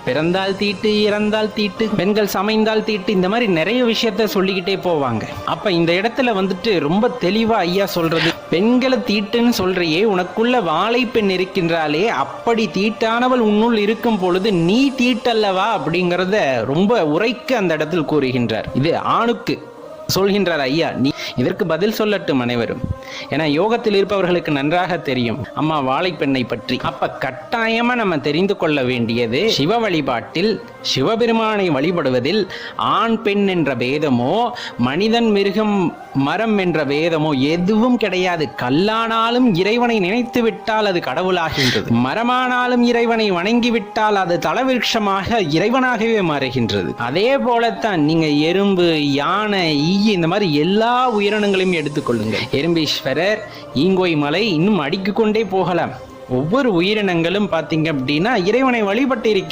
பிறந்தால் தீட்டு, இறந்தால் தீட்டு, பெண்கள் சமைந்தால் தீட்டு, இந்த மாதிரி நிறைய விஷயத்த சொல்லிக்கிட்டே போவாங்க. அப்ப இந்த இடத்துல வந்துட்டு ரொம்ப தெளிவா ஐயா சொல்றது, பெண்களை தீட்டுன்னு சொல்றியே, உனக்குள்ள வாழைப்பெண் இருக்கின்றாலே, அப்படி தீட்டானவள் உன்னுள் இருக்கும் பொழுது நீ தீட்டல்லவா அப்படிங்கறத ரொம்ப உரைக்க அந்த இடத்தில் கூறுகின்றார். இது ஆணுக்கு சொல்கின்றார் ஐயா. நீ இதற்கு பதில் சொல்லட்டும் அனைவரும். ஏன்னா யோகத்தில் இருப்பவர்களுக்கு நன்றாக தெரியும் அம்மா வாழைப்பெண்ணை பற்றி. அப்ப கட்டாயமா நம்ம தெரிந்து கொள்ள வேண்டியது, சிவ வழிபாட்டில் சிவபெருமானை வழிபடுவதில் ஆண் பெண் என்ற பேதமோ, மனிதன் மிருகம் மரம் என்ற பேதமோ எதுவும் கிடையாது. கல்லானாலும் இறைவனை நினைத்து விட்டால் அது கடவுளாகின்றது, மரமானாலும் இறைவனை வணங்கிவிட்டால் அது தலவிருட்சமாக இறைவனாகவே மாறுகின்றது. அதே போலத்தான் நீங்க எறும்பு, யானை, ஈ, இந்த மாதிரி எல்லா உயிரினங்களையும் எடுத்துக்கொள்ளுங்கள். எறும்பீஸ்வரர், ஈங்கோய் மலை, இன்னும் அடுக்கிக் கொண்டே போகலாம். ஒவ்வொரு உயிரினங்களும் பார்த்தீங்க அப்படின்னா இறைவனை வழிபட்டு